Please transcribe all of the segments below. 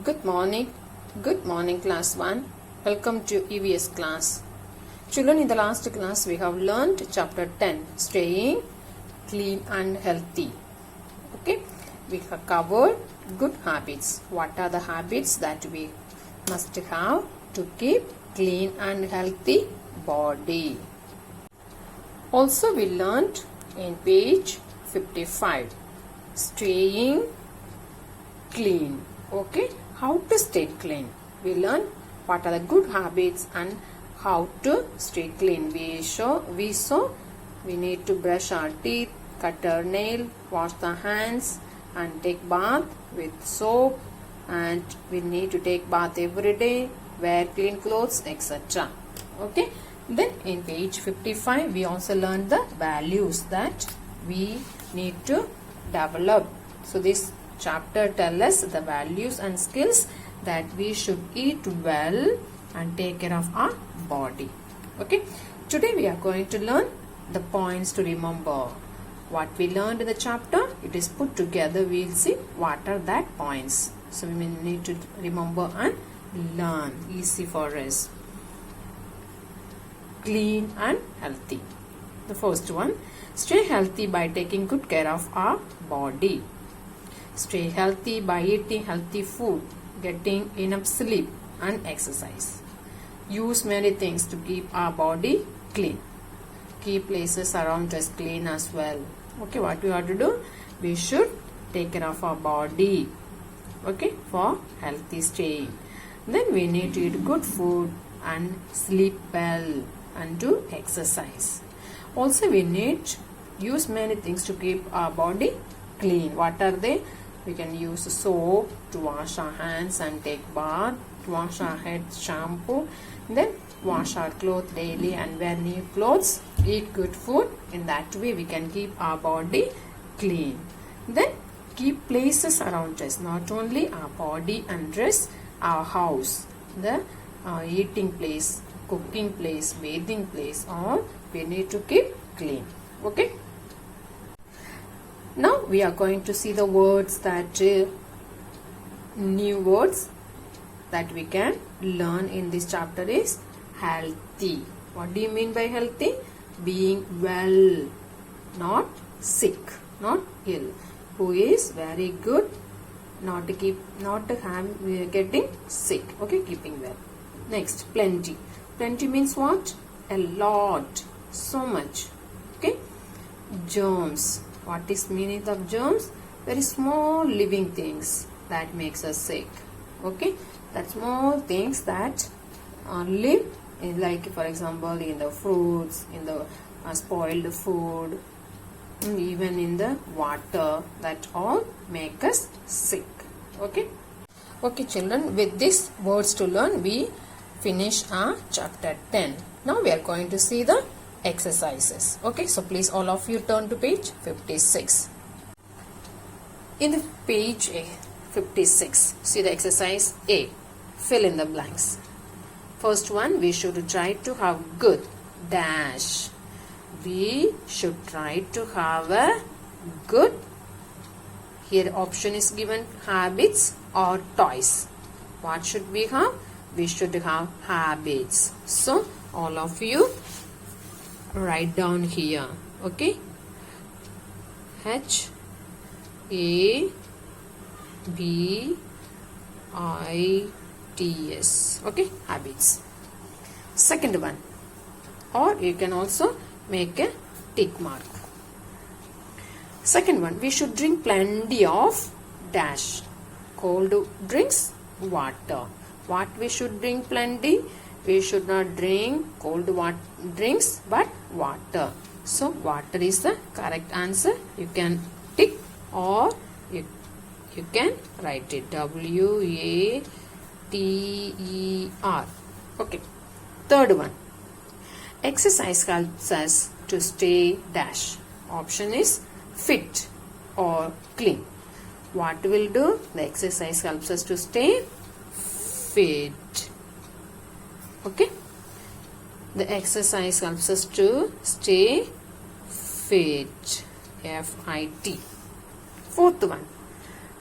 Good morning class 1. Welcome to EVS class. Children, in the last class we have learned chapter 10, staying clean and healthy. Okay, we have covered good habits. What are the habits that we must have to keep clean and healthy body? Also we learned in page 55, staying clean. Okay, how to stay clean. We learn what are the good habits and how to stay clean. We need to brush our teeth, cut our nail, wash the hands and take bath with soap, and we need to take bath every day, wear clean clothes, etc. Okay, then in page 55 we also learned the values that we need to develop. So this chapter tells us the values and skills that we should eat well and take care of our body. Okay, today we are going to learn the points to remember. What we learned in the chapter, it is put together. We will see what are that points. So we need to remember and learn. Easy for us. Clean and healthy. The first one, stay healthy by taking good care of our body. Stay healthy by eating healthy food, getting enough sleep and exercise. Use many things to keep our body clean. Keep places around us clean as well. Okay, what we have to do? We should take care of our body. Okay, for healthy staying. Then we need to eat good food and sleep well and do exercise. Also we need to use many things to keep our body clean. What are they? We can use soap to wash our hands and take bath, wash our head, shampoo, then wash our clothes daily and wear new clothes, eat good food. In that way we can keep our body clean. Then keep places around us, not only our body and dress, our house, the eating place, cooking place, bathing place, all we need to keep clean. Okay. Now we are going to see the words that new words that we can learn in this chapter is healthy. What do you mean by healthy? Being well, not sick, not ill. Who is very good, not getting sick. Okay, keeping well. Next, plenty. Plenty means what? A lot, so much. Okay. Germs. What is meaning of germs? Very small living things that makes us sick. Okay, that small things that live in, like for example in the fruits, in the spoiled food, and even in the water, that all make us sick. Okay. Okay children, with these words to learn we finish our chapter 10. Now we are going to see the exercises. Okay, so please all of you turn to page 56. In the page 56, see the exercise A. Fill in the blanks. First one, we should try to have good dash. We should try to have a good, here option is given, habits or toys. What should we have? We should have habits. So all of you write down here. Okay, H A B I T S. Okay, habits. Second one, or you can also make a tick mark. Second one, we should drink plenty of dash. Cold drinks, water. What we should drink plenty? We should not drink cold drinks but water. So water is the correct answer. You can tick or you can write it WATER. Okay. Third one. Exercise helps us to stay dash. Option is fit or clean. What will do? The exercise helps us to stay fit. Okay, the exercise helps us to stay fit, F-I-T. Fourth one,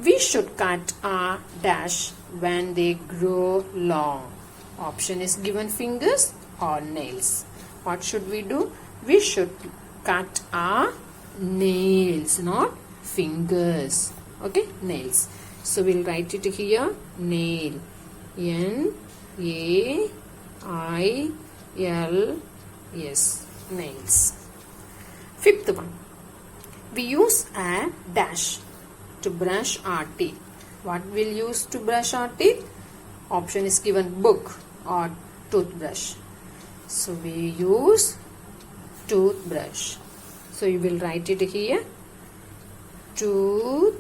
We should cut our dash when they grow long. Option is given, fingers or nails. What should we do? We should cut our nails, not fingers. Okay, nails. So we'll write it here, nail. N-A-I-L-S, nails. Fifth one. We use a dash to brush our teeth. What we'll use to brush our teeth? Option is given, book or toothbrush. So we use toothbrush. So you will write it here, toothbrush.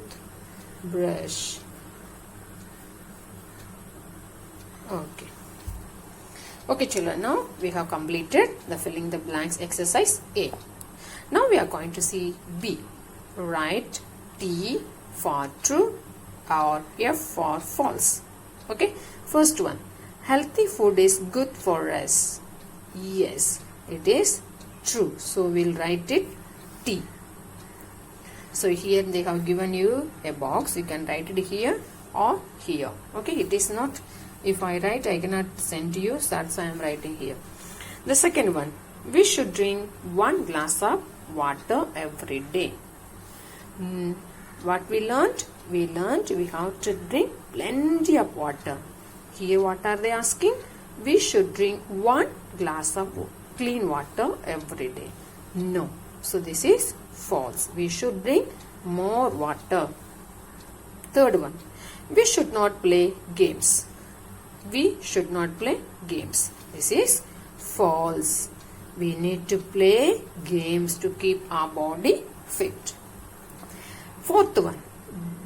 Okay. Okay children, now we have completed the filling the blanks exercise A. Now we are going to see B. Write T for true or F for false. Okay. First one. Healthy food is good for us. Yes, it is true. So we'll write it T. So here they have given you a box. You can write it here or here. Okay. It is not, if I write, I cannot send to you. So that's why I am writing here. The second one. We should drink 1 glass of water every day. What we learned? We learned we have to drink plenty of water. Here what are they asking? We should drink 1 glass of clean water every day. No. So this is false. We should drink more water. Third one. We should not play games. We should not play games. This is false. We need to play games to keep our body fit. Fourth one.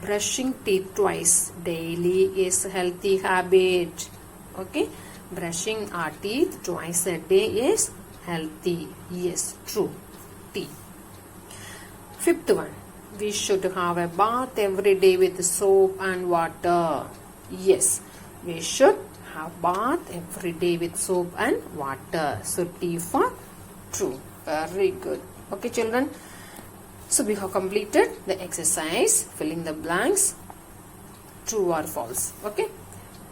Brushing teeth twice daily is a healthy habit. Okay. Brushing our teeth twice a day is healthy. Yes, true. T. Fifth one. We should have a bath every day with soap and water. Yes, we should have bath every day with soap and water. So T for true. Very good. Okay children. So we have completed the exercise filling the blanks true or false. Okay.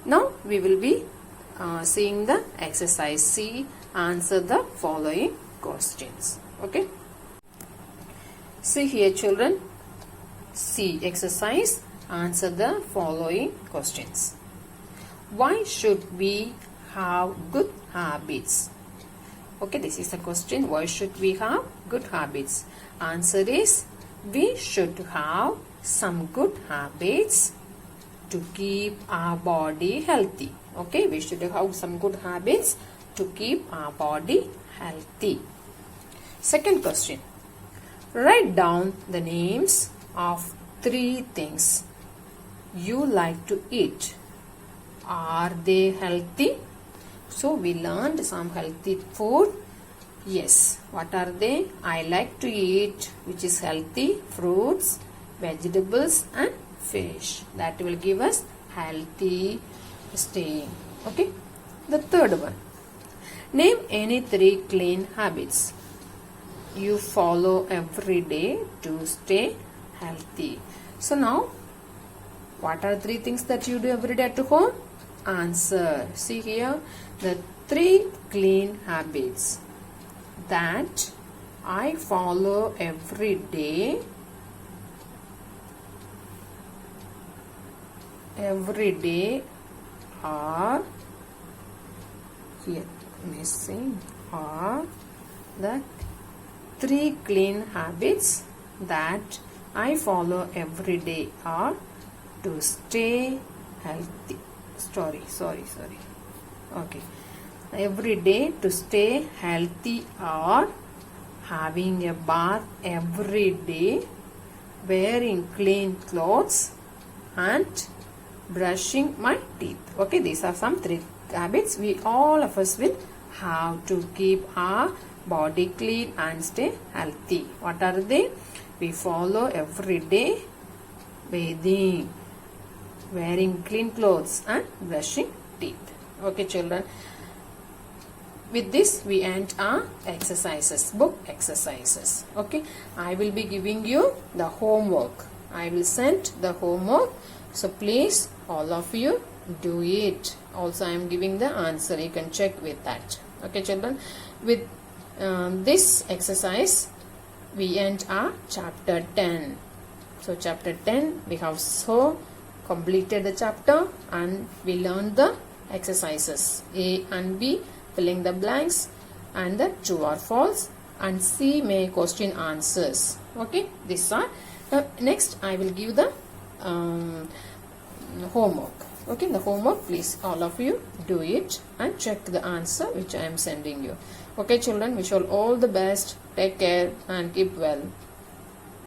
Now we will be seeing the exercise C. Answer the following questions. Okay. See here children. C exercise. Answer the following questions. Why should we have good habits? Okay, this is a question. Why should we have good habits? Answer is, we should have some good habits to keep our body healthy. Okay, we should have some good habits to keep our body healthy. Second question. Write down the names of 3 things you like to eat. Are they healthy? So we learned some healthy food. Yes. What are they? I like to eat, which is healthy, fruits, vegetables and fish. That will give us healthy staying. Okay. The third one. Name any 3 clean habits you follow every day to stay healthy. So now, what are 3 things that you do every day at home? Answer. See here, the 3 clean habits that I follow every day. Are here missing are the 3 clean habits that I follow every day are to stay healthy. Sorry. Okay. Every day to stay healthy are having a bath every day, wearing clean clothes and brushing my teeth. Okay, these are some 3 habits we all of us will have to keep our body clean and stay healthy. What are they? We follow every day bathing, wearing clean clothes and brushing teeth. Okay children, with this we end our exercises, book exercises. Okay, I will be giving you the homework. I will send the homework. So please all of you do it. Also I am giving the answer. You can check with that. Okay children. With this exercise we end our chapter 10. So chapter 10 we have so completed the chapter and we learned the exercises A and B, filling the blanks and the true or false, and C may question answers. Okay, these are next I will give the homework. Okay, the homework, please all of you do it and check the answer which I am sending you. Okay children, wish you all the best. Take care and keep well.